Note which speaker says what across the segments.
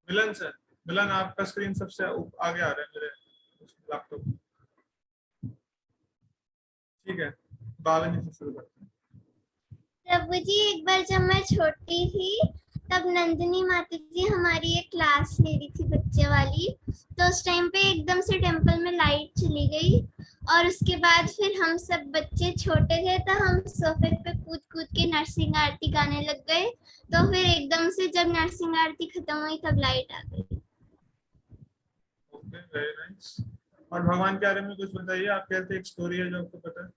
Speaker 1: मिलन sir, मिलन आपका screen सबसे आगे आ रहा है मेरे लैपटॉप। ठीक है, बावन से शुरू करते हैं।
Speaker 2: प्रभु जी, एक बार जब मैं छोटी थी तब नंदिनी माता जी हमारी एक क्लास ले रही थी बच्चे वाली, तो उस टाइम पे एकदम से टेम्पल में लाइट चली गई और उसके बाद फिर हम सब बच्चे छोटे थे तो हम सोफे पे कूद कूद के नरसिंह आरती गाने लग गए। तो फिर एकदम से जब नरसिंह आरती खत्म हुई तब लाइट आ गई।
Speaker 1: Okay, very nice. और भगवान के बारे में कुछ बताइए। आप कहते एक स्टोरी है जो आपको पता है,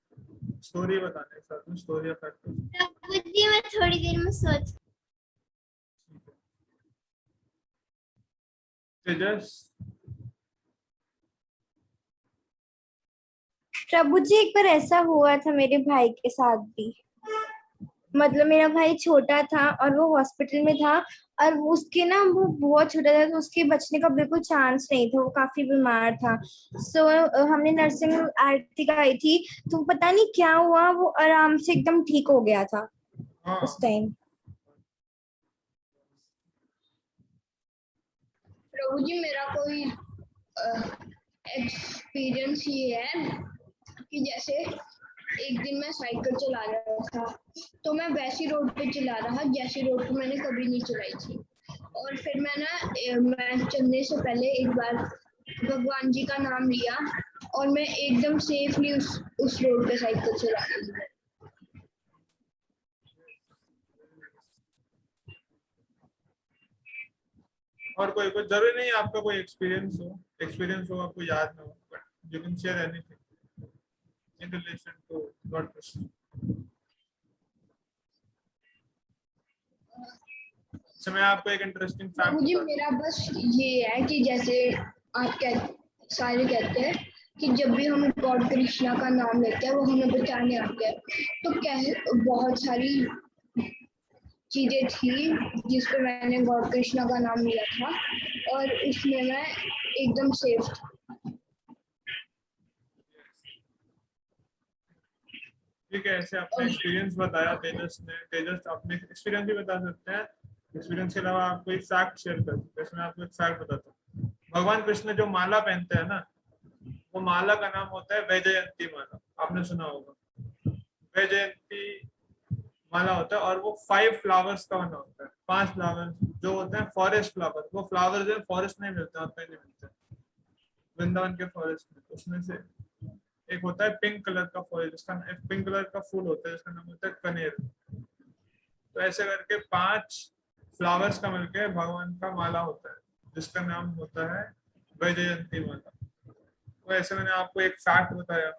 Speaker 1: स्टोरी बताने के साथ में स्टोरी या फैक्ट।
Speaker 2: प्रभु जी, मैं थोड़ी देर में सोच।
Speaker 1: तेजस,
Speaker 3: प्रभु जी, एक बार ऐसा हुआ था मेरे भाई के साथ भी। मतलब मेरा भाई छोटा था और वो हॉस्पिटल में था और उसके ना वो बहुत छोटा था तो उसके बचने का बिल्कुल चांस नहीं था, वो काफी बीमार था। सो हमने नर्सिंग आरती गाई थी तो पता नहीं क्या हुआ, वो आराम से एकदम ठीक हो गया था उस टाइम।
Speaker 4: प्रभु जी, मेरा कोई एक्सपीरियंस ये है कि जैसे एक दिन मैं साइकिल चला रहा था तो मैं वैसी रोड पे चला रहा जैसी रोड पे मैंने कभी नहीं चलाई थी। और फिर मैं चलने से पहले एक बार भगवान जी का नाम लिया और मैं एकदम सेफली उस रोड पे साइकिल चला रही।
Speaker 1: और कोई कुछ जरूरी नहीं आपका कोई एक्सपीरियंस हो आपको याद ना हो, but you can share anything in relation to God Krishna. मैं आपको एक इंटरेस्टिंग फैक्ट
Speaker 4: मुझे मेरा बस ये है कि जैसे सारे कहते हैं कि जब भी हम गॉड कृष्णा का नाम लेते हैं वो हमें बचाने आते हैं, तो कैसे बहुत सारी चीजें थी जिस पे मैंने गॉड कृष्णा का नाम लिया था और उसमें मैं एकदम सेफ था।
Speaker 1: ठीक है, ऐसे अपना एक्सपीरियंस बताया तेजस ने। तेजस अपने एक्सपीरियंस भी बता सकते हैं। एक्सपीरियंस के अलावा आप कोई फैक्ट शेयर कर सकते हैं। इसमें आपको एक फैक्ट बताता हूँ। भगवान कृष्ण जो माला पहनते हैं ना, वो माला का नाम होता है वैजयंती माला। आपने सुना होगा, वैजयंती माला होता है और वो 5 फ्लावर्स का बना होता है। 5 फ्लावर्स जो होते हैं फॉरेस्ट फ्लावर, वो फ्लावर्स जो फॉरेस्ट में मिलते हैं, नहीं मिलते वृंदावन के फॉरेस्ट में। उसमें से एक होता है पिंक कलर का फॉल, जिसका पिंक कलर का फूल होता है, जिसका नाम होता है कनेर। तो ऐसे करके 5 फ्लावर्स का मिलकर भगवान का माला होता है, जिसका नाम होता है वैजयंती माला। तो ऐसे मैंने आपको एक फैक्ट बताया।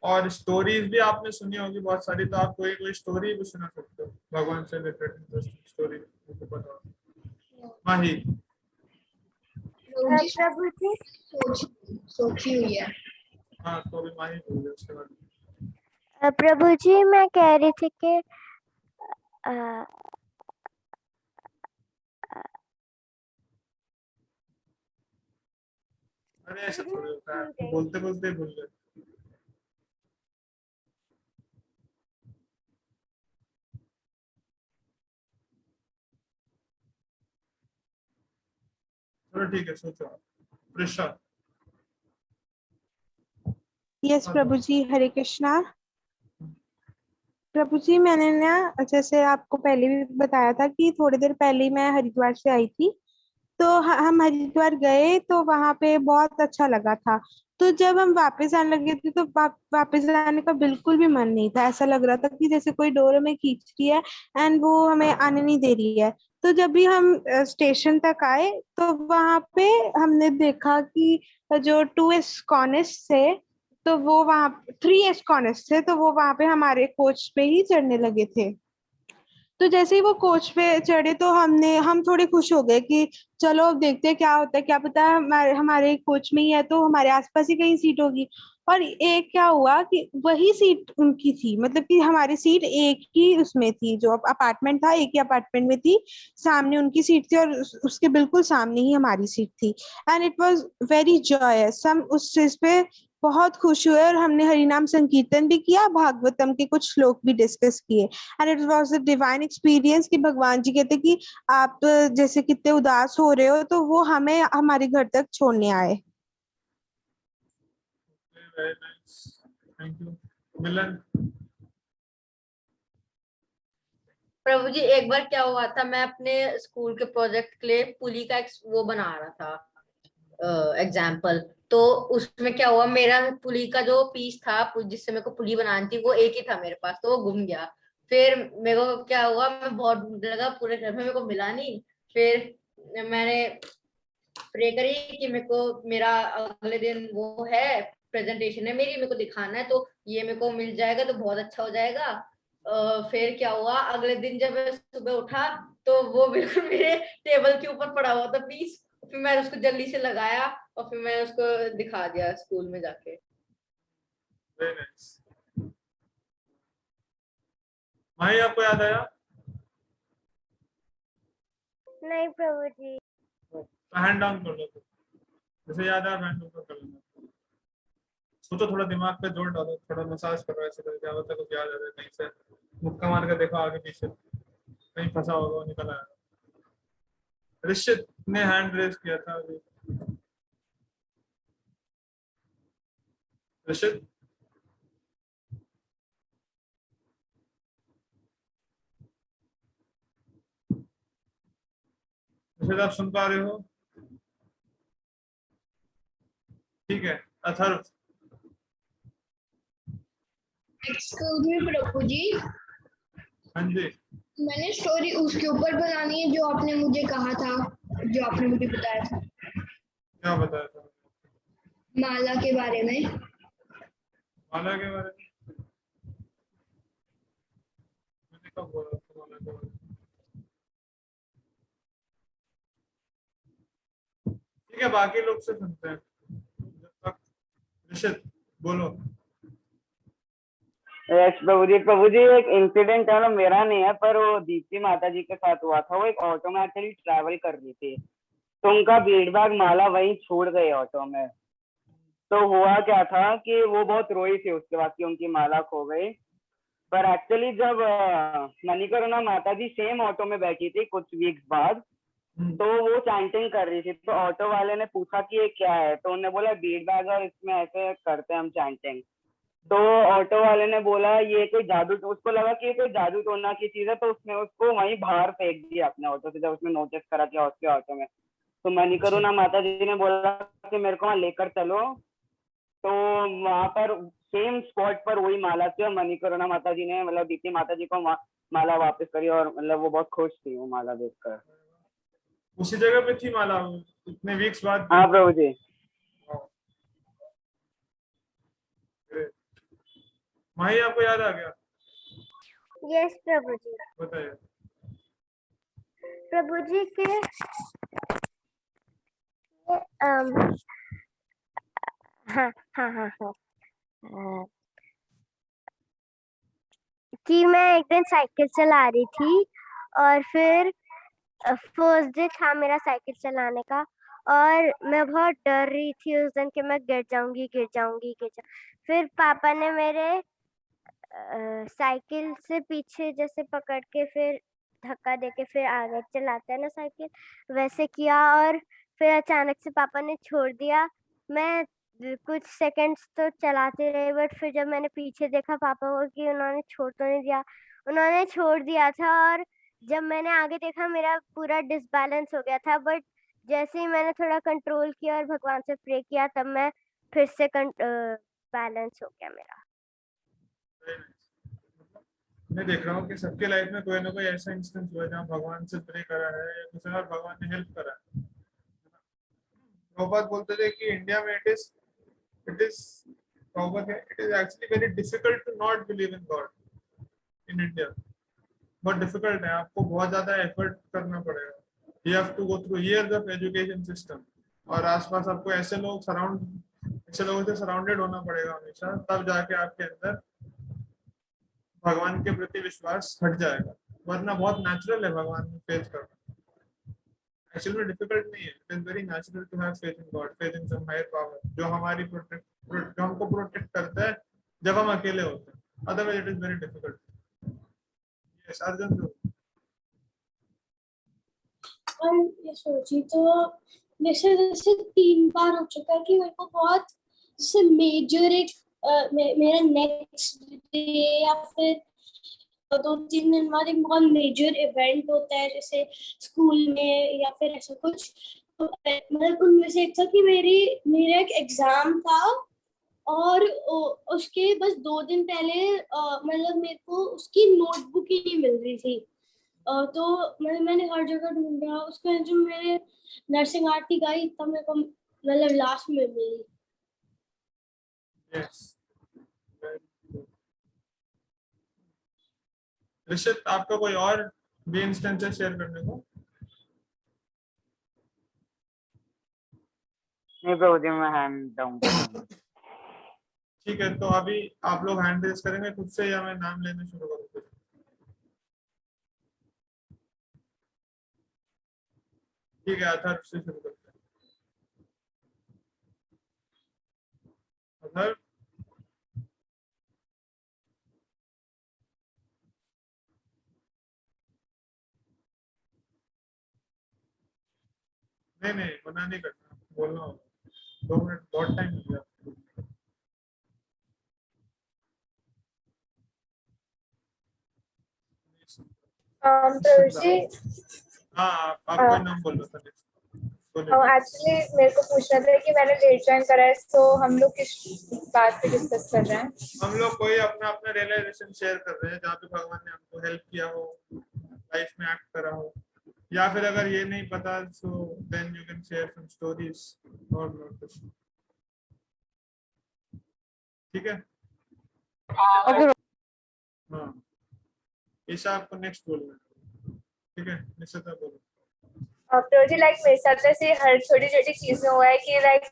Speaker 1: और स्टोरीज भी आपने सुनी होगी बहुत सारी, तो आप कोई स्टोरी भी सुना सकते हो भगवान से रिलेटेड, इंटरेस्टिंग स्टोरी आपको पता हो। माही,
Speaker 3: प्रभु जी
Speaker 4: सोची हुई है।
Speaker 1: हाँ तो अभी माही बोलिए, उसके बाद।
Speaker 5: प्रभु जी, मैं कह रही थी कि
Speaker 1: अरे ऐसा थोड़ी होता है, बोलते बोलते भूल गए। चलो ठीक है, सोचो प्रिशा।
Speaker 6: यस प्रभु जी, हरे कृष्णा। प्रभु जी, मैंने ना जैसे आपको पहले भी बताया था कि थोड़ी देर पहले ही मैं हरिद्वार से आई थी। तो हम हरिद्वार गए तो वहां पे बहुत अच्छा लगा था। तो जब हम वापस आने लगे थे तो वापस आने का बिल्कुल भी मन नहीं था। ऐसा लग रहा था कि जैसे कोई डोर हमें खींच रही है एंड वो हमें आने नहीं दे रही है। तो जब भी हम स्टेशन तक आए तो वहां पे हमने देखा कि जो 2 एस्कॉनिस थे तो वो वहां 3 एस्कॉनिस थे तो वो वहां पे हमारे कोच पे ही चढ़ने लगे थे। तो जैसे ही वो कोच पे चढ़े तो हम थोड़े खुश हो गए कि चलो अब देखते हैं क्या होता है, क्या पता हमारे कोच में ही है तो हमारे आसपास ही कहीं सीट होगी। और एक क्या हुआ कि वही सीट उनकी थी, मतलब कि हमारी सीट एक ही उसमें थी, जो अपार्टमेंट था एक ही अपार्टमेंट में थी। सामने उनकी सीट थी और उसके बिल्कुल सामने ही हमारी सीट थी। And it was very joyous. हम उस चीज पे बहुत खुश हुए और हमने हरिनाम संकीर्तन भी किया, भागवतम के कुछ श्लोक भी डिस्कस किए। And it was a divine experience कि भगवान जी कहते कि आप जैसे कितने उदास हो रहे हो तो वो हमें हमारे घर तक छोड़ने आए।
Speaker 1: Very nice, thank you. Milan.
Speaker 7: Prabhu ji एक बार क्या हुआ था, मैं अपने स्कूल के प्रोजेक्ट के लिए पुली का वो बना रहा था एग्जाम्पल। तो उसमें क्या हुआ, मेरा पुली का जो पीस था जिससे मेरे को पुली बनानी थी वो एक ही था मेरे पास, तो वो गुम गया। फिर मेरे को क्या हुआ, मैं बहुत ढूंढने लगा पूरे घर में, मेरे को मिला नहीं। फिर मैंने प्रे करी कि मेरे को मेरा अगले दिन वो है प्रेजेंटेशन है मेरी, मेरे को दिखाना है, तो ये मेरे को मिल जाएगा तो बहुत अच्छा हो जाएगा। फिर क्या हुआ, अगले दिन जब मैं सुबह उठा तो वो बिल्कुल मेरे टेबल के ऊपर पड़ा हुआ था पीस। फिर मैंने उसको जल्दी से लगाया और फिर मैं उसको दिखा दिया स्कूल में जाके।
Speaker 1: Very nice. भाई आपको याद आया?
Speaker 5: नहीं प्रभु जी।
Speaker 1: हैंड डाउन कर लो, तो जैसे याद आया हैंड डाउन कर लेना। सोचो, थोड़ा दिमाग पे जोर डालो, थोड़ा मसाज करो, ऐसे करके क्या होता है, कुछ याद आ जाए। कहीं से मुक्का मार के देखो आगे पीछे, कहीं फंसा होगा, निकल आया। ऋषित ने हैंड रेज किया था अभी। ऋषित, ऋषित आप सुन पा रहे हो? ठीक है। अथर्व।
Speaker 4: एक्सक्यूज मी प्रभु जी,
Speaker 1: हाँ जी।
Speaker 4: मैंने स्टोरी उसके ऊपर बनानी है जो आपने मुझे कहा था, जो आपने मुझे बताया था
Speaker 1: क्या बताया था?
Speaker 4: माला के बारे में।
Speaker 1: माला के बारे में मैंने कब बोला था? माला के बारे में ठीक है, बाकी लोग से सुनते हैं जब तक। ऋषित बोलो।
Speaker 8: प्रभु जी एक इंसिडेंट है ना, मेरा नहीं है पर वो दीप्ति माता जी के साथ हुआ था। वो एक ऑटो में एक्चुअली ट्रैवल कर रही थी, तो उनका बीड़ बैग माला वहीं छूट गई ऑटो में। तो हुआ क्या था कि वो बहुत रोई थी उसके बाद कि उनकी माला खो गई। पर एक्चुअली जब मणिकर्णिका माता जी सेम ऑटो में बैठी थी कुछ वीक्स बाद, तो वो चैंटिंग कर रही थी। तो ऑटो वाले ने पूछा कि ये क्या है, तो उन्होंने बोला बीड़ बैग और इसमें ऐसे करते हैं हम चैंटिंग। तो ऑटो वाले ने बोला ये कोई जादू, तो उसको लगा कि ये कोई जादू टोना की चीज है, तो उसने उसको वहीं बाहर फेंक दिया अपने ऑटो से, जब उसने नोटिस करा कि उसके ऑटो में। तो मणिकर्णिका माता जी ने बोला कि मेरे को वहां लेकर चलो। तो वहां पर सेम स्पॉट पर वही माला थी और मणिकर्णिका माता जी ने मतलब दीप्ति माता जी को माला वापस करी, और मतलब वो बहुत खुश थी वो माला देखकर।
Speaker 1: उसी जगह पे थी माला इतने वीक्स बाद?
Speaker 8: हाँ प्रभु जी।
Speaker 1: माही आपको याद आ गया?
Speaker 5: यस प्रभु जी।
Speaker 1: बताइए।
Speaker 5: प्रभु जी के हाँ हाँ हाँ हाँ कि मैं एक दिन साइकिल चला रही थी और फिर फर्स्ट डे था मेरा साइकिल चलाने का, और मैं बहुत डर रही थी उस दिन कि मैं गिर जाऊंगी। फिर पापा ने मेरे साइकिल से पीछे जैसे पकड़ के फिर धक्का देके फिर आगे चलाते हैं ना साइकिल, वैसे किया, और फिर अचानक से पापा ने छोड़ दिया। मैं कुछ सेकंड्स तो चलाते रहे, बट फिर जब मैंने पीछे देखा पापा को कि उन्होंने छोड़ तो नहीं दिया, उन्होंने छोड़ दिया था। और जब मैंने आगे देखा मेरा पूरा डिसबैलेंस हो गया था, बट जैसे ही मैंने थोड़ा कंट्रोल किया और भगवान से प्रे किया तब मैं फिर से बैलेंस हो गया मेरा।
Speaker 1: मैं देख रहा हूँ कि सबके लाइफ में कोई ना कोई ऐसा इंस्टेंस हुआ है जहाँ भगवान से प्रे करा है या किसी और भगवान ने हेल्प करा है। प्रभुपाद बोलते थे कि इंडिया में it is actually very difficult to not believe in God in India. बहुत डिफिकल्ट है, आपको बहुत ज्यादा एफर्ट करना पड़ेगा। You have to go through years of education system, और आसपास आपको ऐसे लोगों से सराउंडेड होना पड़ेगा हमेशा, तब जाके आपके अंदर भगवान के प्रति विश्वास हट जाएगा। वरना बहुत नेचुरल है भगवान में फेथ करना, एक्चुअली में डिफिकल्ट नहीं है। It is very natural to have faith in God, faith in some higher power जो हमारी जो हमको प्रोटेक्ट करता है जब हम अकेले होते हैं, otherwise it is very difficult. Yes Arjun.
Speaker 9: और ये सोची तो जैसे जैसे 3 बार हो चुका है कि मेरे को बहुत जैसे मेजर एक मेरा नेक्स्ट डे या फिर 2-3 दिन बाद एक बहुत मेजर इवेंट होता है जैसे स्कूल में या फिर ऐसा कुछ। तो मतलब उनमें से एक था कि मेरा एक एग्जाम था और उसके बस 2 दिन पहले मतलब मेरे को उसकी नोटबुक ही नहीं मिल रही थी। तो मैंने हर जगह ढूंढा उसका, जो मेरे नर्सिंग आर्ट गाई तब मेरे को मतलब लास्ट में मिली।
Speaker 1: यस ऋषित, आपका कोई और भी इंस्टेंस है शेयर करने को?
Speaker 8: नहीं प्रभु मैं हैंड डाउन करूंगा।
Speaker 1: ठीक है, तो अभी आप लोग हैंड रेज करेंगे खुद से या मैं नाम लेने शुरू करूँ? ठीक है, अथर्व से शुरू करते हैं। अथर्व, नहीं मना नहीं करना, बोलना होगा। 2 मिनट बहुत टाइम मिल गया। हाँ आप कोई नाम बोल रहा था।
Speaker 10: एक्चुअली मेरे को पूछना था कि मैंने लेट ज्वाइन करा है, तो हम लोग किस बात पे डिस्कस कर रहे हैं?
Speaker 1: हम लोग कोई अपना अपना रियलाइजेशन शेयर कर रहे हैं जहाँ पे भगवान ने हमको हेल्प किया हो, लाइफ में एक्ट करा हो, या फिर अगर ये नहीं पता so then you can share some stories और कुछ। ठीक है हाँ, ईशा आपको नेक्स्ट बोलना है। ठीक है निश्चिता बोलो।
Speaker 10: प्रोजी लाइक मेरे साथ ऐसे हर छोटी छोटी चीज में हुआ है कि लाइक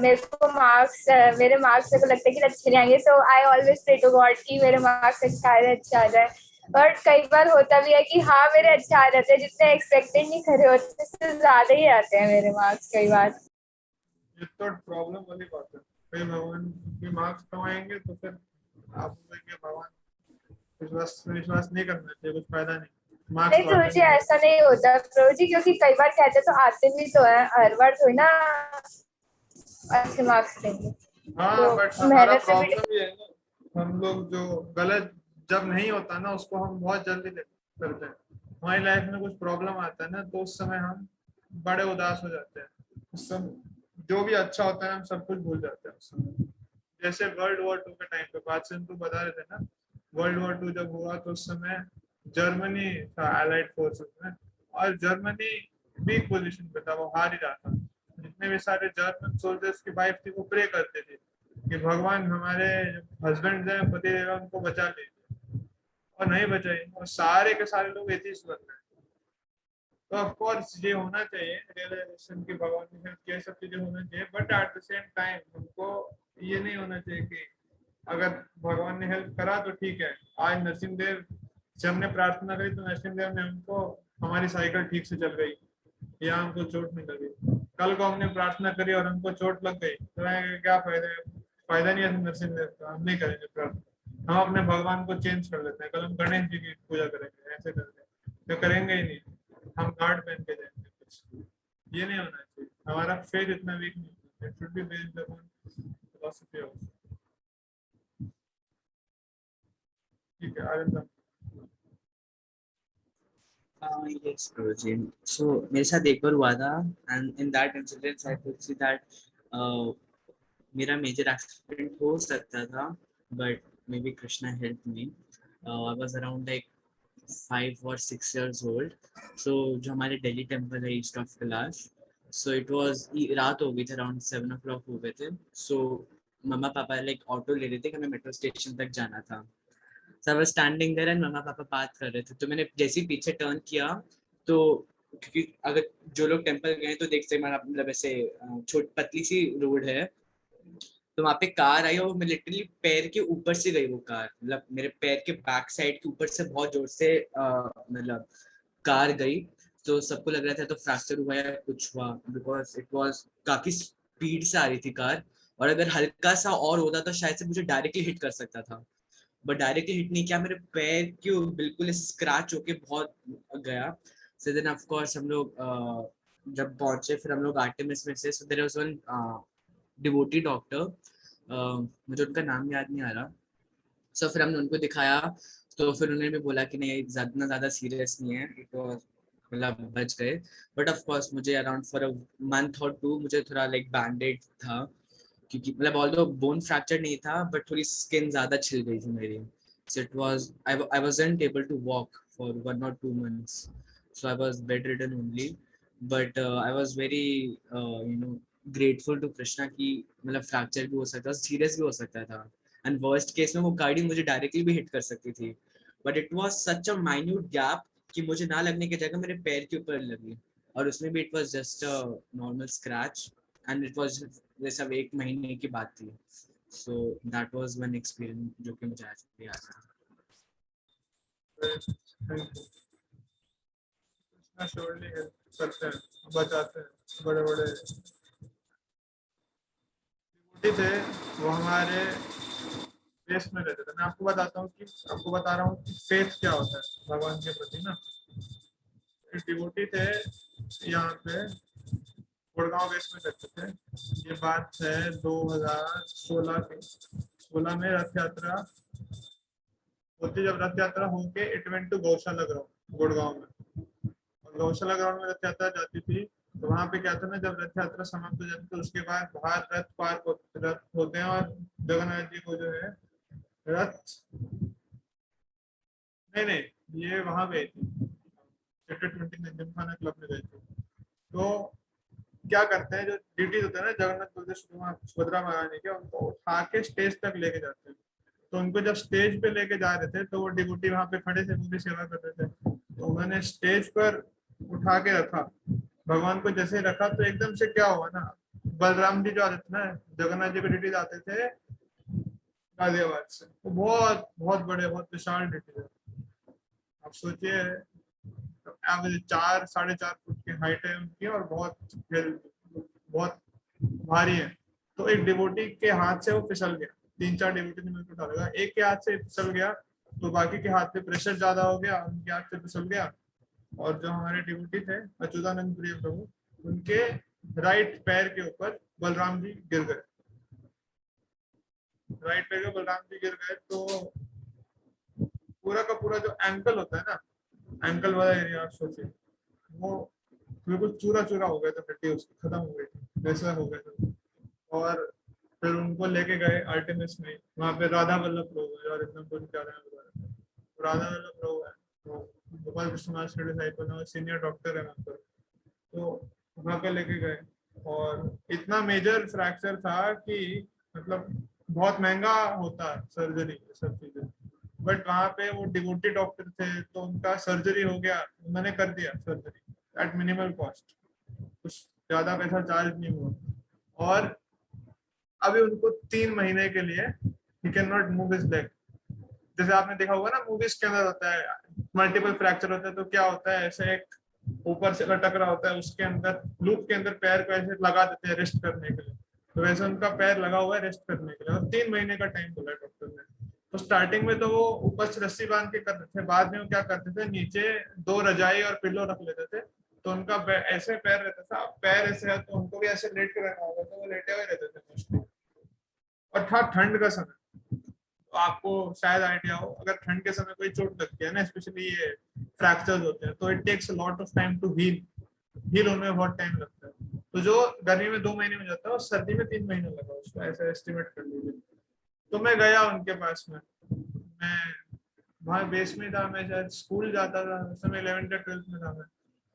Speaker 10: मेरे को मार्क्स मेरे मार्क्स मेरे को लगता है कि अच्छे नहीं आएंगे, so I always pray to God कि मेरे मार्क्स अच्छे आ जाए। बट कई बार होता भी है कि हाँ मेरे अच्छे आ जाते हैं, जितने एक्सपेक्टेड नहीं करे होते उससे ज्यादा ही आते हैं मेरे मार्क्स कई बार।
Speaker 1: ये तो प्रॉब्लम वाली बात है, कई भगवान के मार्क्स कम आएंगे तो फिर आप बोलेंगे भगवान विश्वास नहीं करना चाहिए, कुछ फायदा नहीं।
Speaker 10: नहीं प्रभुजी ऐसा नहीं होता प्रभुजी, क्योंकि कई बार कहते तो आते भी तो है, हर बार थोड़ी ना अच्छे मार्क्स देंगे।
Speaker 1: हाँ
Speaker 10: तो
Speaker 1: बट हमारा प्रॉब्लम ये है ना, हम लोग जो गलत जब नहीं होता ना उसको हम बहुत जल्दी करते हैं। हमारी लाइफ में कुछ प्रॉब्लम आता है ना तो उस समय हम बड़े उदास हो जाते हैं, उस समय जो भी अच्छा होता है हम सब कुछ भूल जाते हैं उस समय। जैसे वर्ल्ड वॉर 2 के टाइम पे बात से तो बता रहे थे ना, वर्ल्ड वॉर 2 जब हुआ तो उस समय जर्मनी था एलाइड फोर्सेस में, और जर्मनी वीक पोजीशन पे था, वो हार ही रहा था। जितने भी सारे जर्मन सोल्जर्स की वाइफ थी वो प्रे करते थे कि भगवान हमारे हस्बैंड हैं पति देव उनको बचा लीजिए, और नहीं बचाई, और सारे के सारे लोग एथिस्ट बन गए। तो ऑफ कोर्स ये होना चाहिए रियलाइजेशन की भगवान ने हेल्प किया, सब चीजें होना चाहिए, but at the same time हमको ये नहीं होना चाहिए कि अगर भगवान ने हेल्प करा तो ठीक है। आज नरसिंहदेव से हमने प्रार्थना करी तो नरसिंहदेव ने हमको हमारी साइकिल ठीक से चल गई या हमको चोट नहीं लगी। कल को हमने प्रार्थना करी और हमको चोट लग गई तो क्या फायदा नहीं है नरसिंहदेव का, हम नहीं करेंगे प्रार्थना, हम अपने भगवान को चेंज कर लेते हैं। कल हम गणेश जी की पूजा करेंगे, ऐसे करके तो करेंगे ही नहीं, हम गार्ड पहन के जाएंगे। कुछ ये नहीं होना चाहिए, हमारा फेथ इतना वीक नहीं होना चाहिए, it should be based upon philosophy also. ठीक है आनंद।
Speaker 11: Yes, Guruji. So मेरे साथ एक बार हुआ था and in that incident I could see that मेरा मेजर एक्सीडेंट हो सकता था but maybe Krishna helped me. I was around like 5 or 6 years old. So जो हमारे दिल्ली टेम्पल है east of Kailash, so it was रात हो गई थी, around 7 o'clock हो गए थे। So मम्मा पापा लाइक ऑटो ले रहे थे कि हमें मेट्रो स्टेशन तक जाना था। So I was standing there and मम्मा पापा बात कर रहे थे, तो मैंने जैसे ही पीछे टर्न किया तो क्योंकि अगर जो लोग टेम्पल गए तो देखते हैं मतलब ऐसे छोटी पतली सी रोड है, तो वहाँ पे कार आई और मैं लिटरली पैर के ऊपर से गई वो कार, मतलब मेरे पैर के बैक साइड के ऊपर से बहुत जोर से मतलब कार गई। तो सबको लग रहा था तो फ्रैक्चर हुआ या कुछ हुआ, बिकॉज इट वाज काफी स्पीड से आ रही थी कार। और अगर हल्का सा और होता तो शायद से मुझे डायरेक्टली हिट कर सकता था, बट डायरेक्टली हिट नहीं किया, मेरे पैर के बिल्कुल स्क्रैच होके बहुत गया। सो देन ऑफ कोर्स हम लोग जब पहुंचे फिर हम लोग आर्टेमिस में से, so there was one devotee doctor, मुझे उनका नाम याद नहीं आ रहा। सो फिर हमने उनको दिखाया, तो फिर उन्होंने भी बोला कि नहीं ज्यादा सीरियस नहीं है, तो मतलब बच गए। बट ऑफ कोर्स मुझे अराउंड फॉर अ मंथ और 2 मुझे थोड़ा लाइक बैंडेड था, क्योंकि मतलब ऑल्दो बोन फ्रैक्चर नहीं था बट थोड़ी स्किन ज्यादा छिल गई थी मेरी। So it was I wasn't able to walk for 1 or 2 months, so I was bedridden only, but I was very grateful to Krishna कि मतलब फ्रैक्चर भी हो सकता था, सीरियस भी हो सकता था, एंड वर्स्ट केस में वो गाड़ी मुझे डायरेक्टली भी हिट कर सकती थी, but it was such a minute gap कि मुझे ना लगने की जगह मेरे पैर के ऊपर लगी, और उसमें भी it was just a normal scratch, and it was ये सब 1 महीने की बात थी। So that was one experience जो कि मुझे आज भी याद है।
Speaker 1: श्योरली हेल्प करते हैं, बचाते हैं। बड़े बड़े थे वो हमारे देश में रहते थे। मैं आपको बताता हूँ कि आपको बता रहा हूँ कि फेथ क्या होता है भगवान के प्रति ना। एक डिवोटी थे यहाँ पे गुड़गांव बेस में रहते थे। ये बात है 2016 की। 16 में रथ यात्रा होती, जब रथ यात्रा होके इट वेंट टू गौशाला ग्राउंड गुड़गांव में, और गौशाला ग्राउंड में रथ यात्रा जाती थी। तो वहां पे क्या था ना, जब रथ यात्रा समाप्त हो जाती तो उसके बाद बाहर रथ होते हैं, और जगन्नाथ जी को जो है रथ नहीं ये वहां गए थे सेक्टर 20 में जिमखाना क्लब में गए थे। तो क्या करते हैं, जो ड्यूटीज होते हैं ना जगन्नाथ बलदेव सुभद्रा महारानी के, उनको उठा के स्टेज तक लेके जाते हैं। तो उनको जब स्टेज पे लेके जा रहे थे तो वो डिवोटी वहां पे खड़े थे, उनकी सेवा कर रहे थे। तो उन्होंने स्टेज पर उठा के रखा, भगवान को जैसे रखा तो एकदम से क्या हुआ ना, बलराम जी जो आते थे ना, जगन्नाथ जी के ड्यूटीज आते थे गाजियाबाद से, वो बहुत बहुत बड़े बहुत विशाल ड्यूटीज है। आप सोचिए एवरेज 4-4.5 फुट की हाइट है उनकी, और बहुत भारी है। तो एक डिवोटी के हाथ से वो फिसल गया, 3-4 डिवोटी ने मिलकर उठा लगा, एक के हाथ से फिसल गया तो बाकी के हाथ पे प्रेशर ज्यादा हो गया, उनके हाथ से फिसल गया। और जो हमारे डिवोटी थे अच्युतानंद प्रिय प्रभु, उनके राइट पैर के ऊपर बलराम जी गिर गए। राइट पैर के बलराम जी गिर गए तो पूरा का पूरा जो एंकल होता है ना, एंकल वाला एरिया आप सोचिए, वो बिल्कुल चूरा चूरा हो गया था, हड्डी उसकी खत्म हो गई थी, वैसा हो गया था। और फिर उनको लेके गए आर्टेमिस में, वहाँ पे राधा वल्लभ प्रभु है, और इतना कुछ क्या है, राधा वल्लभ प्रभु है, तो गोपाल कृष्ण सीनियर डॉक्टर है वहाँ पर। तो वहाँ पे लेके गए, और इतना मेजर फ्रैक्चर था कि मतलब बहुत महंगा होता है सर्जरी सब चीजें, बट वहाँ पे वो डिवोटी डॉक्टर थे तो उनका सर्जरी हो गया, उन्होंने कर दिया सर्जरी एट मिनिमल कॉस्ट, कुछ ज्यादा पैसा चार्ज नहीं हुआ। और अभी उनको 3 महीने के लिए he can not move his leg. जैसे आपने देखा होगा ना मूवीज के अंदर होता है मल्टीपल फ्रैक्चर होता है, तो क्या होता है, ऐसे एक ऊपर से लटक रहा होता है, उसके अंदर लूप के अंदर पैर को ऐसे लगा देते हैं रेस्ट करने के लिए। तो वैसे उनका पैर लगा हुआ है रेस्ट करने के लिए, और 3 महीने का टाइम बोला डॉक्टर ने। तो स्टार्टिंग में तो वो ऊपर से रस्सी बांध के करते थे, बाद में वो क्या करते थे, नीचे 2 रजाई और पिल्लो रख लेते थे, तो उनका ऐसे पैर रहता था। पैर ऐसे है तो उनको भी ऐसे लेट के रहना होगा, तो वो लेटे हुए रहते थे मोस्टली। और था ठंड का समय, तो आपको शायद आइडिया हो, अगर ठंड के समय कोई चोट लगती है ना, स्पेशली ये फ्रैक्चर्स होते हैं, तो it takes a lot of time to heal होने में बहुत टाइम लगता है। तो जो गर्मी में 2 महीने में जाता है, और सर्दी में 3 महीने लगा उसको, ऐसा एस्टिमेट कर लीजिए। तो मैं गया उनके पास में, मैं वहाँ बेस में था, मैं शायद स्कूल जाता था उस समय, 11th या 12th में था।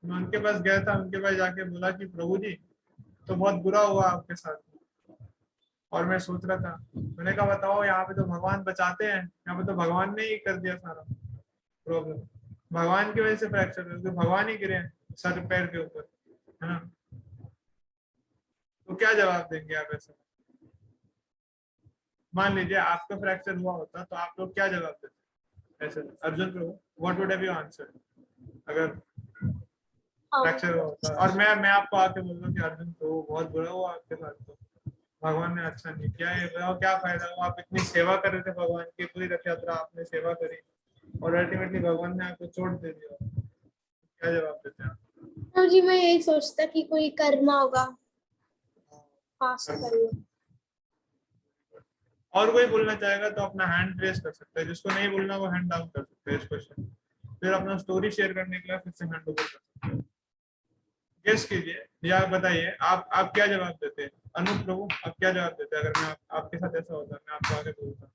Speaker 1: मैं उनके पास गया था, उनके पास जाके बोला कि प्रभु जी तो बहुत बुरा हुआ आपके साथ। और मैं सोच रहा था, मैंने कहा बताओ, यहाँ पे तो भगवान बचाते हैं, यहाँ पे तो भगवान ने ही कर दिया सारा प्रॉब्लम, भगवान की वजह से फ्रैक्चर है, तो भगवान ही गिरे सर पैर के ऊपर, है ना। तो क्या जवाब देंगे आप ऐसा? मान लीजिए आपका फ्रैक्चर हुआ होता तो आप लोग क्या जवाब देते ऐसे? Arjun Prabhu, what would have you answer अगर फ्रैक्चर हुआ होता? और मैं आपको आके बोल रहा हूँ कि अर्जुन प्रभु बहुत बुरा हुआ आपके साथ, तो भगवान ने अच्छा नहीं किया, ये बताओ क्या फायदा हुआ? आप इतनी सेवा कर रहे थे भगवान की, पूरी रथ यात्रा आपने सेवा करी और अल्टीमेटली भगवान ने आपको चोट दे दिया, क्या जवाब देते हैं आप?
Speaker 9: प्रभु जी मैं यही सोचता कि कोई कर्मा होगा, फास्ट कर्मा।
Speaker 1: और कोई बोलना चाहेगा तो अपना हैंड रेस कर सकता है, जिसको नहीं बोलना वो हैंड डाउन कर सकते हैं इस क्वेश्चन। फिर अपना स्टोरी शेयर करने के लिए फिर से हैंड ओवर कर सकते हैं। गेस कीजिए या बताइए आप क्या जवाब देते हैं? अनूप प्रभु आप क्या जवाब देते हैं अगर मैं आपके साथ ऐसा होता, मैं आपको आगे बोलता?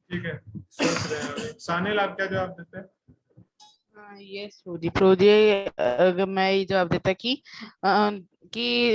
Speaker 1: ठीक है, सोच रहे हैं अभी। सानिल आप क्या जवाब देते हैं?
Speaker 12: ये प्रो जी अगर मैं ये जवाब देता कि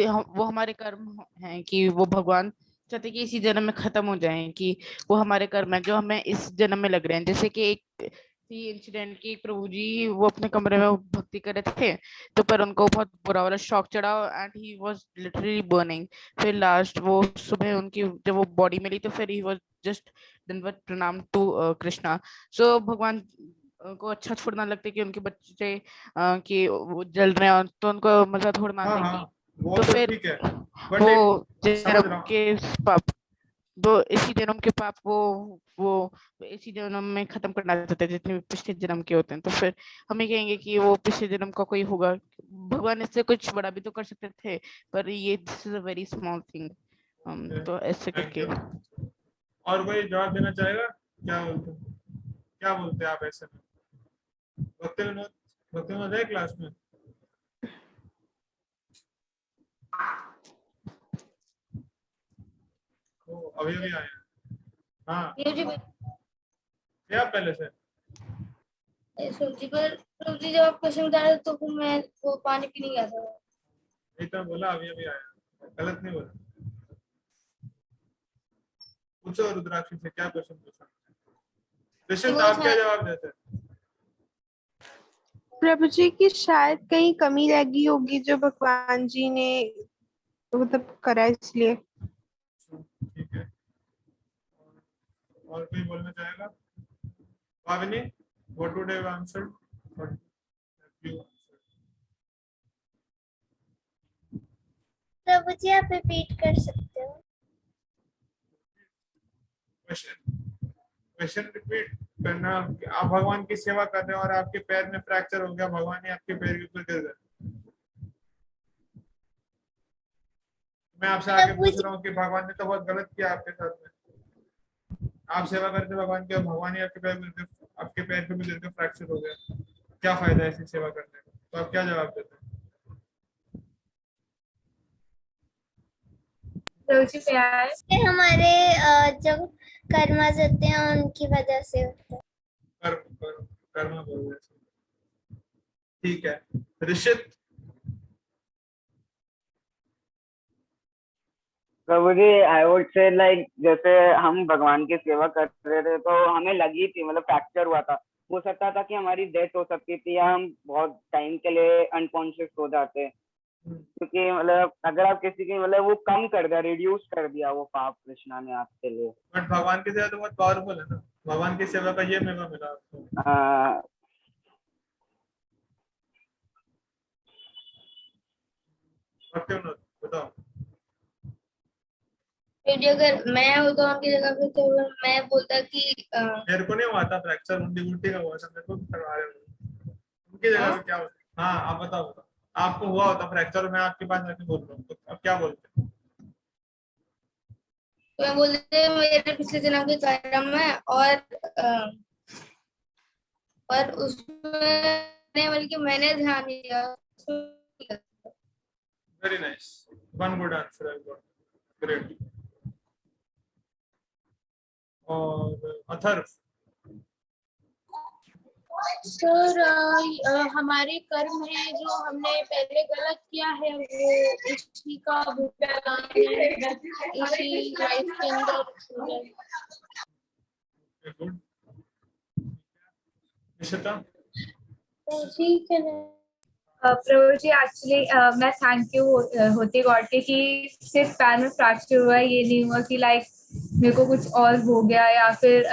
Speaker 12: वो हमारे कर्म हैं, कि वो भगवान चाहते कि इसी जन्म में खत्म हो जाएं, कि वो हमारे कर्म है जो हमें इस जन्म में लग रहे हैं। जैसे कि एक इंसिडेंट की प्रभु जी वो अपने कमरे में भक्ति कर रहे थे, तो पर उनको बहुत बुरा वाला शॉक चढ़ा and he was literally burning. फिर लास्ट वो सुबह उनकी जब वो बॉडी मिली तो फिर ही वाज जस्ट दंडवत प्रणाम टू कृष्णा। सो भगवान को अच्छा थोड़ा ना लगता कि उनके बच्चे कि वो जल रहे हैं, तो उनको मजा थोड़ा ना आता
Speaker 1: हाँ,
Speaker 12: कि
Speaker 1: वो
Speaker 12: तो
Speaker 1: तो
Speaker 12: फिर
Speaker 1: ठीक है,
Speaker 12: वो
Speaker 1: समझ
Speaker 12: जन्म
Speaker 1: रहा हूँ।
Speaker 12: के पाप वो इसी जन्म के पाप वो इसी जन्म में खत्म करना चाहते हैं जितने भी पिछले जन्म के होते हैं। तो फिर हमें कहेंगे कि वो पिछले जन्म का कोई होगा, भगवान इससे कुछ बड़ा भी तो कर सकते थे, पर ये this is a very small thing. तो ऐसे
Speaker 1: थैंक यू।
Speaker 12: करके
Speaker 1: और कोई जवाब देना चाहेगा? क्या बोलते हैं आप ऐसे में? भक्ति विनोद है क्लास में? ओ, अभी आए हैं। हाँ क्या पहले से?
Speaker 3: सब्जी पर सब्जी जब आप क्वेश्चन बता रहे तो फिर मैं वो पानी पीने गया था।
Speaker 1: नहीं तो बोला अभी आया, गलत नहीं बोला। पूछो रुद्राक्षी से क्या क्वेश्चन पूछा। ऋषित आप क्या जवाब देते हैं?
Speaker 6: प्रभु जी की शायद कहीं कमी रह गई होगी जो भगवान जी ने मतलब करा इसलिए।
Speaker 1: ठीक है, और कोई बोलना चाहेगा? Bhavini what would have answered?
Speaker 2: Prabhu ji आप रिपीट कर सकते हो?
Speaker 1: क्वेश्चन रिपीट करना। आप भगवान की सेवा कर रहे हो और आपके पैर में फ्रैक्चर हो गया, भगवान ने आपके पैर के ऊपर गिर गए। मैं आपसे आगे पूछ रहा हूँ कि भगवान ने तो बहुत गलत किया आपके साथ में। आप सेवा करते भगवान की और भगवान ही आपके पैर पे भी गिर के फ्रैक्चर हो गया, क्या फायदा है ऐसी सेवा करने का? तो आप क्या जवाब देते हैं?
Speaker 2: हमारे जब कर्मास होते हैं उनकी वजह से होता है।
Speaker 1: कर्म बोल रहे। ठीक है, ऋषित
Speaker 8: प्रभु जी आई वुड से लाइक जैसे हम भगवान की सेवा कर रहे थे तो हमें लगी थी मतलब फ्रैक्चर हुआ था, हो सकता था कि हमारी डेथ हो सकती थी या हम बहुत टाइम के लिए अनकॉन्शियस हो जाते, क्योंकि मतलब अगर आप किसी की मतलब वो कम कर दिया, रिड्यूस कर दिया वो पाप कृष्णा ने आपके लिए।
Speaker 1: बट भगवान की सेवा तो बहुत पावरफुल है ना, भगवान की सेवा का ये मेवा मिला आपको। बताओ।
Speaker 3: अगर मैं होता उनकी जगह पे तो मैं बोलता कि
Speaker 1: मेरे को नहीं हुआ था फ्रैक्चर, उल्टी का हुआ था, मेरे को करवा रहे हो उनकी जगह पे क्या होता? हाँ आप बताओ आपको हुआ होता फ्रैक्चर, मैं आपके पास आके बोल रहा हूँ, तो अब क्या बोलते हैं?
Speaker 3: तो मैं बोलते मेरे पिछले जन्म के कर्म है और उसमें बल्कि मैंने ध्यान दिया।
Speaker 1: Very nice, one good answer I got, great. और अथर्व?
Speaker 9: सर हमारे कर्म है जो हमने पहले गलत किया है वो इसी का भुगतान है इसी लाइफ के अंदर।
Speaker 1: गुड। निशिता?
Speaker 9: ठीक है ना।
Speaker 10: प्रभु जी एक्चुअली मैं थैंक यू होती गॉड के कि सिर्फ पैर में फ्रैक्चर हुआ है, ये नहीं हुआ कि लाइक मेरे को कुछ और हो गया या फिर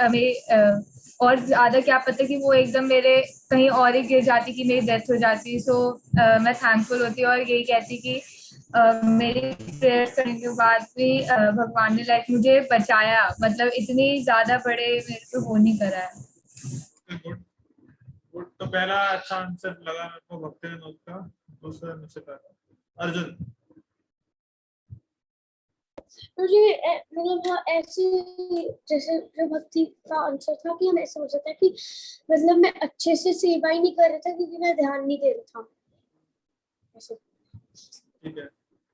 Speaker 10: और ज्यादा क्या पता कि वो एकदम मेरे कहीं और ही गिर जाती कि मेरी डेथ हो जाती। सो मैं थैंकफुल होती और यही कहती कि मेरी प्रेयर करने के बाद भी भगवान ने लाइक मुझे बचाया, मतलब इतनी ज्यादा बड़े मेरे को वो नहीं करा है।
Speaker 1: Good good. तो पहला अच्छा आंसर लगा मेरे को भक्ति विनोद का, दूसरा मुझसे पहला अर्जुन।
Speaker 9: मुझे मतलब हाँ ऐसे जैसे जो भक्ति का आंसर था कि हम ऐसे हो सकता है कि मतलब मैं अच्छे से सेवा ही नहीं कर रहा था क्योंकि मैं ध्यान नहीं दे रहा था ऐसे।
Speaker 1: ठीक है,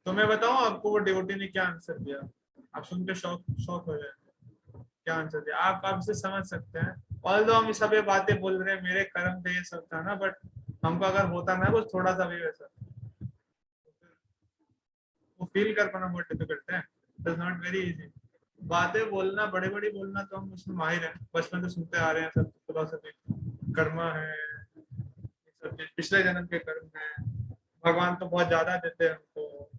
Speaker 1: तो मैं बताऊं आपको वो डिवोटी ने क्या आंसर दिया, आप सुन के शौक शौक हो जाएंगे। क्या आंसर दिया आप आपसे समझ सकते हैं। ऑल्दो हम सब ये बातें बोल रहे हैं मेरे कर्म पे ये सब था ना, बट हमको अगर होता ना कुछ थोड़ा सा भी वैसा, वो फील कर पाना बहुत डिफिकल्ट है। It is not very easy. बातें बोलना बड़े बड़ी बोलना तो हम उसमें माहिर हैं, बचपन से सुनते आ रहे हैं सब फिलॉसफी, कर्मा है, ये सब चीज पिछले जन्म के कर्म है, भगवान तो बहुत ज्यादा देते हैं हमको,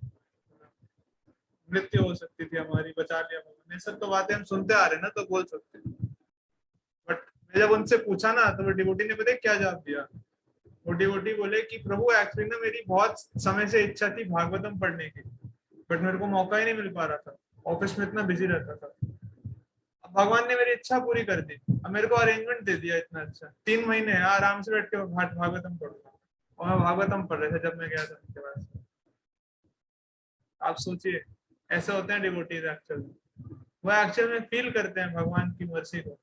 Speaker 1: मृत्यु हो सकती थी हमारी, बचा लिया भगवान, ये सब तो बातें हम सुनते आ रहे हैं ना, तो बोल सकते हैं। बट मैं जब उनसे पूछा ना तो वो डिवोटी ने पता है क्या जवाब दिया। वो डिवोटी बोले कि प्रभु एक्चुअली ना मेरी बहुत समय से इच्छा थी भागवतम पढ़ने की, बट मेरे को मौका ही नहीं मिल पा रहा था, ऑफिस में इतना बिजी रहता था। अब भगवान ने मेरी इच्छा पूरी कर दी, अब मेरे को अरेंजमेंट दे दिया इतना अच्छा, 3 महीने आराम से बैठ के भागवतम पढ़ूंगा। और मैं भागवतम पढ़ रहे थे जब मैं गया था उनके पास। आप सोचिए, ऐसे होते हैं डिवोटीज एक्चुअल में, वो एक्चुअल में फील करते हैं भगवान की मर्जी को,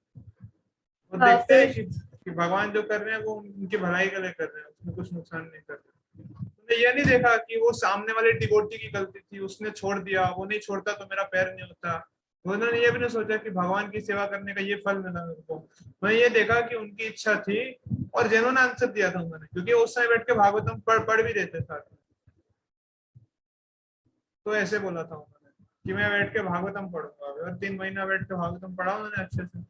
Speaker 1: वो देखते हैं कि भगवान जो कर रहे हैं वो उनकी भलाई के लिए कर रहे हैं, उसमें कुछ नुकसान नहीं कर रहे। तुमने ये नहीं देखा कि वो सामने वाले डिवोटी की गलती थी, उसने छोड़ दिया, वो नहीं छोड़ता तो मेरा पैर नहीं होता। उन्होंने ये भी नहीं सोचा कि भगवान की सेवा करने का ये फल मिला मेरे को। मैंने ये देखा कि उनकी इच्छा थी और जेन्युइन आंसर दिया था उन्होंने, क्योंकि उस समय बैठ के भागवतम पढ़ भी देते साथ। तो ऐसे बोला था उन्होंने कि मैं बैठ के भागवतम पढ़ूंगा, और 3 महीना बैठ के भागवतम पढ़ा उन्होंने अच्छे से।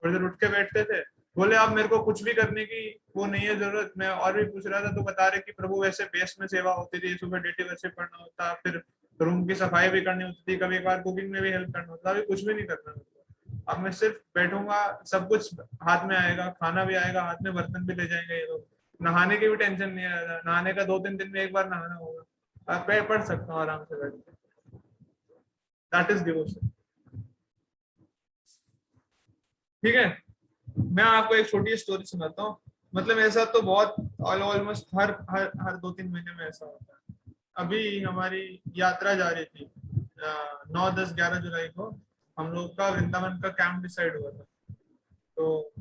Speaker 1: थोड़ी देर उठ के बैठते थे, बोले अब मेरे को कुछ भी करने की वो नहीं है जरूरत। मैं और भी पूछ रहा था तो बता रहे कि प्रभु वैसे बेस में सेवा होती थी, सुबह ड्यूटी वैसे पढ़ना होता, फिर रूम की सफाई भी करनी होती थी, कभी कभार कुकिंग में भी हेल्प करना होता, अभी कुछ भी नहीं करना मेरे को। अब मैं सिर्फ बैठूंगा, सब कुछ हाथ में आएगा, खाना भी आएगा हाथ में, बर्तन भी ले जाएंगे ये लोग, नहाने की भी टेंशन नहीं आएगा, नहाने का 2-3 दिन में एक बार नहाना होगा, अब मैं पढ़ सकता हूँ आराम से बैठ के। That is devotion. ठीक है, मैं आपको एक छोटी स्टोरी सुनाता हूँ। मतलब ऐसा तो बहुत ऑलमोस्ट हर 2-3 महीने में ऐसा होता है। अभी हमारी यात्रा जा रही थी 9, 10, 11 जुलाई को हम लोग का वृंदावन का कैंप डिसाइड हुआ था। तो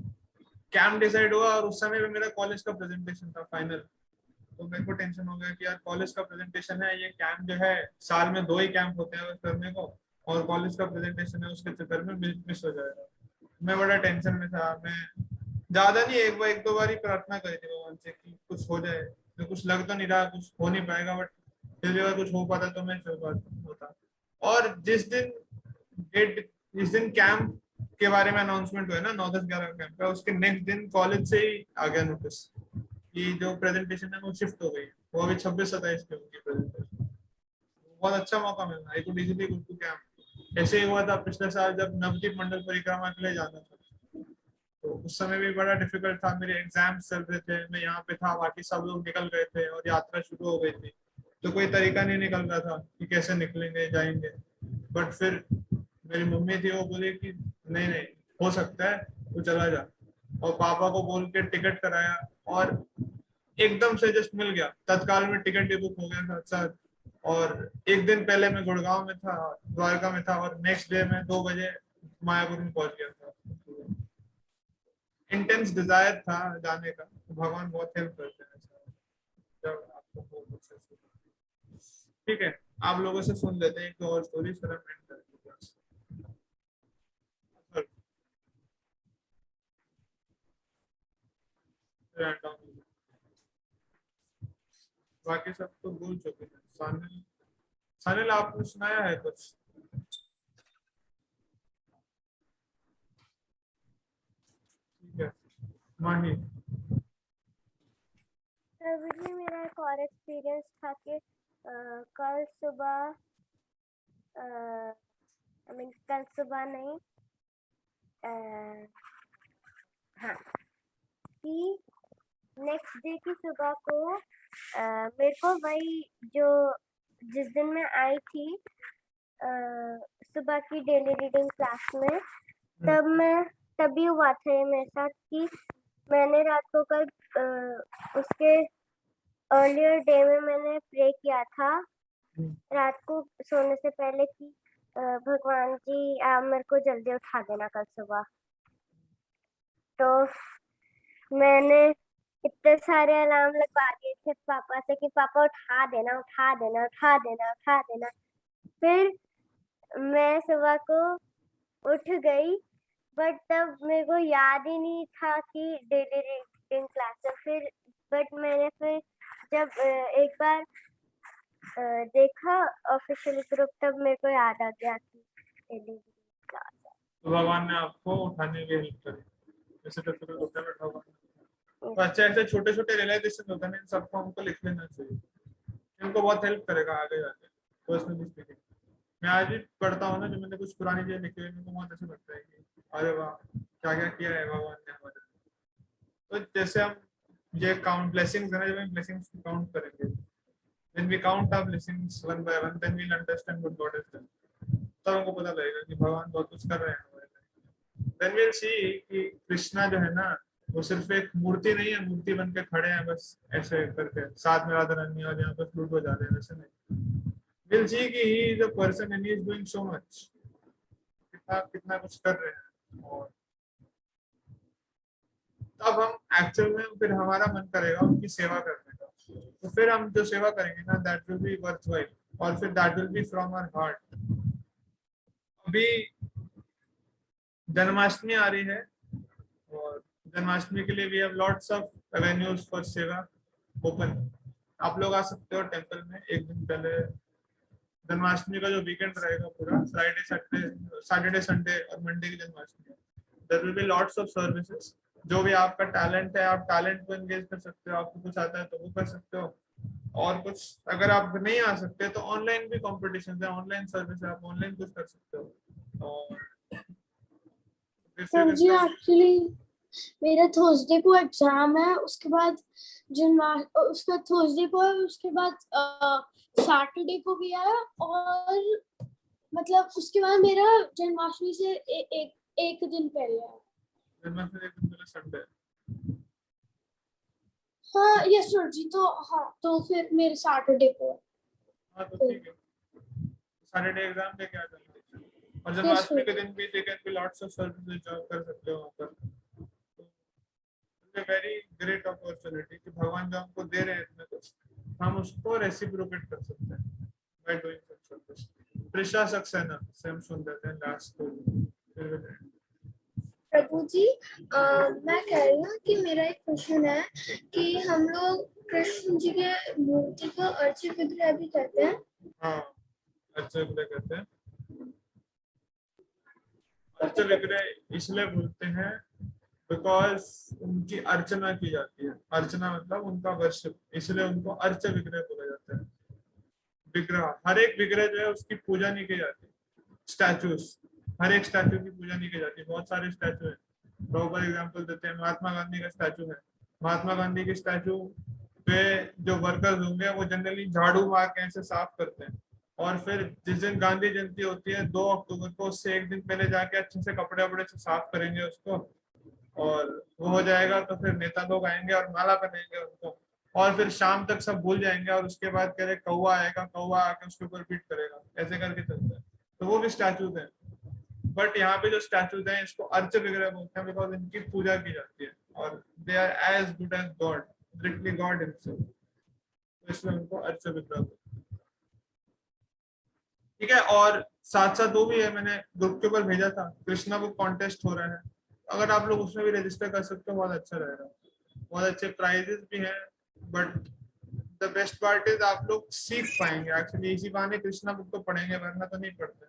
Speaker 1: कैंप डिसाइड हुआ और उस समय पे मेरा कॉलेज का प्रेजेंटेशन था फाइनल। तो मेरे को टेंशन हो गया कि यार कॉलेज का प्रेजेंटेशन है, ये कैंप जो है साल में 2 ही कैंप होते हैं करने को, और कॉलेज का प्रेजेंटेशन है, उसके चक्कर में मिस हो जाएगा। मैं बड़ा टेंशन में था। मैं ज्यादा नहीं, एक दो बार ही प्रार्थना करी थी भगवान से कि कुछ हो जाए। तो कुछ लग तो नहीं रहा कुछ हो नहीं पाएगा, बट फिर भी अगर कुछ हो पाता तो मैं चल पाता होता। और जिस दिन कैंप के बारे में अनाउंसमेंट हुआ ना 9, 10, 11 कैंप का, उसके नेक्स्ट दिन कॉलेज से ही आ गया नोटिस कि जो प्रेजेंटेशन है वो शिफ्ट हो गई, वो अभी 26-27 की होगी प्रेजेंटेशन। बहुत अच्छा मौका मिला, I could easily go to camp. ऐसे ही हुआ था पिछले साल जब नवदीप मंडल परिक्रमा के लिए जाना था, तो उस समय भी बड़ा डिफिकल्ट था, मेरे एग्जाम्स चल रहे थे, मैं यहाँ पे था, बाकी सब लोग निकल गए थे और यात्रा शुरू हो गई थी, तो कोई तरीका नहीं निकल रहा था कि कैसे निकलेंगे जाएंगे। बट फिर मेरी मम्मी थी, वो बोली कि नहीं नहीं हो सकता है, तू चला जा। और पापा को बोल के टिकट कराया और एकदम से जस्ट मिल गया, तत्काल में टिकट भी बुक हो गया था साथ। और एक दिन पहले मैं गुड़गांव में था, द्वारका में था, और नेक्स्ट डे मैं 2 बजे मायापुर में पहुंच गया था। इंटेंस डिजायर था जाने का, तो भगवान बहुत हेल्प करते हैं जब आपको वो कुछ ऐसे। ठीक है, आप लोगों से सुन लेते हैं एक और स्टोरी, फिर हम एंड करेंगे क्लास। बाकी सब तो भूल चुके हैं। सानिल आपने सुनाया है कुछ? ठीक है, माही।
Speaker 5: जी मेरा एक और एक्सपीरियंस था कि कल सुबह कल सुबह नहीं, हाँ कि नेक्स्ट डे की सुबह को मेरे को वही जो जिस दिन मैं आई थी सुबह की डेली रीडिंग क्लास में, तभी हुआ था ये मेरे साथ कि मैंने रात को कल उसके अर्लियर डे में मैंने प्रे किया था रात को सोने से पहले कि भगवान जी आप मेरे को जल्दी उठा देना कल सुबह। तो मैंने इतने सारे अलार्म लगवा दिए थे पापा से कि पापा उठा देना उठा देना उठा देना उठा देना। फिर मैं सुबह को उठ गई, बट तब मेरे को याद ही नहीं था कि डेली रीडिंग क्लास है। फिर बट मैंने फिर जब एक बार देखा ऑफिशियल ग्रुप, तब मेरे को याद आ गया कि डेली रीडिंग क्लास है।
Speaker 1: तो भगवान ने आपको उठाने की हेल्प करी, जैसे तो फिर होता है भगवान। तो अच्छा ऐसे छोटे छोटे रियलाइजेशन होते हैं, इन सबको हमको लिख लेना चाहिए, इनको बहुत हेल्प करेगा आगे जाके पर्सनली स्पीकिंग। मैं आज भी पढ़ता हूँ ना, जो मैंने कुछ पुरानी चीजें लिखी हुई, मेरे को बहुत अच्छा लगता है कि अरे वाह क्या क्या किया है भगवान ने हमारे। तो जैसे हम ये काउंट ब्लेसिंग्स है ना, जब हम ब्लेसिंग्स को काउंट करेंगे, when we count our blessings one by one, then we'll understand what God has done. तब हमको पता लगेगा कि भगवान बहुत कुछ कर रहे हैं हमारे लिए। Then we'll see कि कृष्णा जो है ना, वो सिर्फ एक मूर्ति नहीं है, मूर्ति बन के खड़े हैं बस ऐसे करके, साथ में राधा रानी और यहाँ पर फ्लूट बजा रहे हैं, वैसे नहीं। We'll see कि he is a person and he is doing so much, कितना कुछ कर रहे हैं। और तब हम एक्चुअल में फिर हमारा मन करेगा उनकी सेवा करने का, तो फिर हम जो सेवा करेंगे ना, दैट विल बी वर्थवाइल, और फिर that will be from our heart. अभी जन्माष्टमी आ रही है, और जन्माष्टमी के लिए we have lots of avenues for seva open. आप लोग आ सकते हो टेंपल में एक दिन पहले। जन्माष्टमी का जो वीकेंड रहेगा पूरा, फ्राइडे सैटरडे संडे और मंडे की Janmashtami, there will be lots of services. जो भी आपका टैलेंट है, आप टैलेंट को एंगेज कर सकते हो, आपको कुछ आता है तो वो कर सकते हो, और कुछ अगर आप नहीं आ सकते तो ऑनलाइन भी कॉम्पिटिशन है, ऑनलाइन सर्विस है, आप ऑनलाइन कुछ कर सकते हो। और
Speaker 9: सर जी एक्चुअली मेरा थर्सडे को एग्जाम है, उसके बाद उसका थर्सडे को है, उसके बाद सैटरडे को भी है, और मतलब उसके बाद मेरा जन्माष्टमी से एक दिन पहले है।
Speaker 1: संडे।
Speaker 9: हाँ यस सर जी, तो हाँ तो फिर मेरे सैटरडे को है।
Speaker 1: हाँ तो ठीक है, सैटरडे एग्जाम देके आ जाएंगे, और जन्माष्टमी के दिन भी they can be lots of services जो कर सकते हो वहाँ पर। तो वेरी ग्रेट अपॉर्चुनिटी कि भगवान जो हमको दे रहे हैं इतना कुछ, हम उसको रेसिप्रोकेट कर सकते हैं by doing such service. Prisha Saxena से हम सुन लेते हैं लास्ट को।
Speaker 2: प्रभु जी मैं कह रही हूँ कि मेरा एक क्वेश्चन है कि हम लोग कृष्ण जी के मूर्ति को अर्चित विग्रह भी कहते हैं।
Speaker 1: हाँ अर्चित विग्रह कहते हैं। अर्चित विग्रह इसलिए बोलते हैं बिकॉज उनकी अर्चना की जाती है। अर्चना मतलब उनका वर्शिप, इसलिए उनको अर्च विग्रह बोला जाता है। विग्रह, हर एक विग्रह जो है उसकी पूजा नहीं की जाती। स्टैचूज, हर एक स्टैचू की पूजा नहीं की जाती। बहुत सारे स्टैचू है, प्रॉपर एग्जांपल देते हैं। महात्मा गांधी का स्टैचू है, महात्मा गांधी की स्टैचू पे जो वर्कर्स होंगे वो जनरली झाड़ू मार के ऐसे साफ करते हैं, और फिर जिस दिन गांधी जयंती होती है 2 अक्टूबर को, उससे एक दिन पहले जाके अच्छे से कपड़े वपड़े से साफ करेंगे उसको, और वो हो जाएगा तो फिर नेता लोग आएंगे और माला पहनेंगे उनको, और फिर शाम तक सब भूल जाएंगे, और उसके बाद कह रहे कौवा आएगा, कौवा आके उसके ऊपर पीट करेगा, ऐसे करके चलता है। तो वो भी स्टैचूज है, बट यहाँ पे जो स्टैचूज हैं इसको अर्च विग्रह बोलते हैं बिकॉज इनकी पूजा की जाती है, और they are as good as God, literally God himself, तो इसलिए उनको अर्च विग्रह बोलते हैं। ठीक है, और साथ साथ वो भी है, मैंने ग्रुप के ऊपर भेजा था, कृष्णा बुक कॉन्टेस्ट हो रहा है, अगर आप लोग उसमें भी रजिस्टर कर सकते हो बहुत अच्छा रहेगा। बहुत अच्छे प्राइजेस भी हैं, but the best part is आप लोग सीख पाएंगे एक्चुअली। इसी बहाने कृष्णा बुक तो पढ़ेंगे, वरना तो नहीं पढ़ते।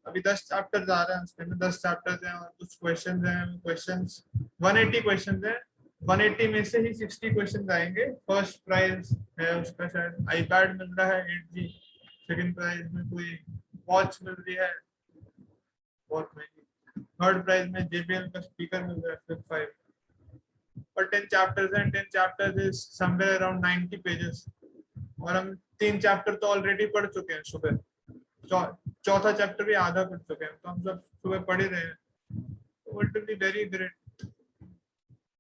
Speaker 1: अभी 10 चैप्टर्स आ रहे हैं, उसके में 10 चैप्टर्स हैं और कुछ क्वेश्चंस हैं। क्वेश्चंस 180 क्वेश्चंस हैं, 180 में से ही 60 क्वेश्चंस आएंगे। फर्स्ट प्राइज है उसका शायद आईपैड मिल रहा है 8G, सेकंड प्राइज में कोई वॉच मिल रही है बहुत महंगी, थर्ड प्राइज में JBL का स्पीकर मिल रहा है Flip 5 और 10 चैप्टर्स हैं। 10 chapters is somewhere around 90 pages और हम 3 चैप्टर तो ऑलरेडी पढ़ चुके हैं सुबह, चौथा चैप्टर भी आधा पढ़ चुके हैं, तो हम सब सुबह पढ़ ही रहे हैं। It will be very great.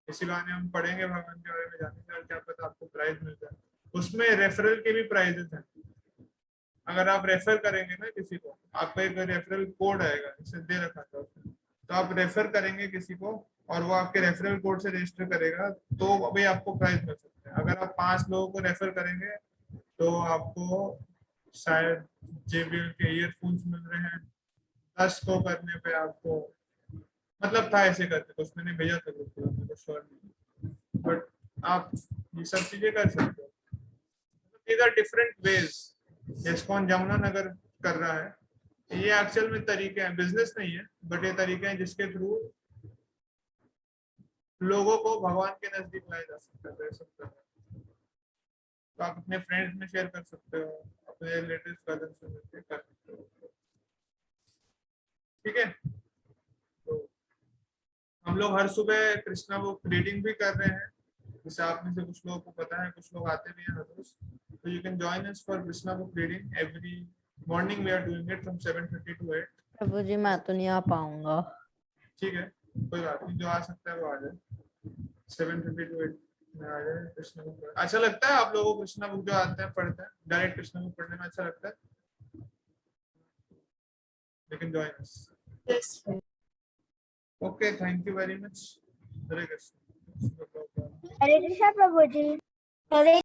Speaker 1: इसी बहाने हम पढ़ेंगे भगवान के बारे में, जानेंगे और क्या पता आपको प्राइज मिल जाए। उसमें रेफरल के भी प्राइजेस हैं। अगर आप रेफर करेंगे ना किसी को, आपका एक रेफरल कोड आएगा, इसे दे रखा था उसने, तो आप रेफर करेंगे किसी को और वो आपके रेफरल कोड से रजिस्टर करेगा तो अभी आपको प्राइज मिल सकता है। अगर आप 5 लोगों को रेफर करेंगे तो आपको शायद JBL के ईयरफोन्स मिल रहे हैं। 10 को करने पे आपको, मतलब था ऐसे करते, तो उसने भेजा था ग्रुप में, मुझे श्योर नहीं, बट आप ये सब चीजें कर सकते हो। These are different ways। ISKCON Jamunanagar कर रहा है, ये एक्चुअल में तरीके हैं, बिजनेस नहीं है बट ये तरीके हैं जिसके थ्रू लोगों को भगवान के नजदीक लाया जा सकता है। तो आप अपने फ्रेंड्स में शेयर कर सकते हो, अपने रिलेटिव्स कजन से मिलकर कर सकते हो, ठीक है। तो हम लोग हर सुबह कृष्णा बुक रीडिंग भी कर रहे हैं, जैसे आप में से कुछ लोगों को पता है, कुछ लोग आते भी हैं हर रोज, तो you can join us for Krishna book reading every morning. We are doing it from 7:30 to 8।
Speaker 7: प्रभु जी मैं तो नहीं आ पाऊंगा।
Speaker 1: ठीक है, कोई बात नहीं, जो आ सकता है वो आ जाए। 7:30 to 8 में आ जाए कृष्णा बुक। अच्छा लगता है आप लोगों को कृष्णा बुक जो आते हैं पढ़ते हैं, डायरेक्ट कृष्णा बुक पढ़ने में अच्छा लगता है? You can join us.
Speaker 9: Yes.
Speaker 1: Okay, thank you very much. Hare Krishna.
Speaker 5: Hare Krishna Prabhu ji.
Speaker 2: Hare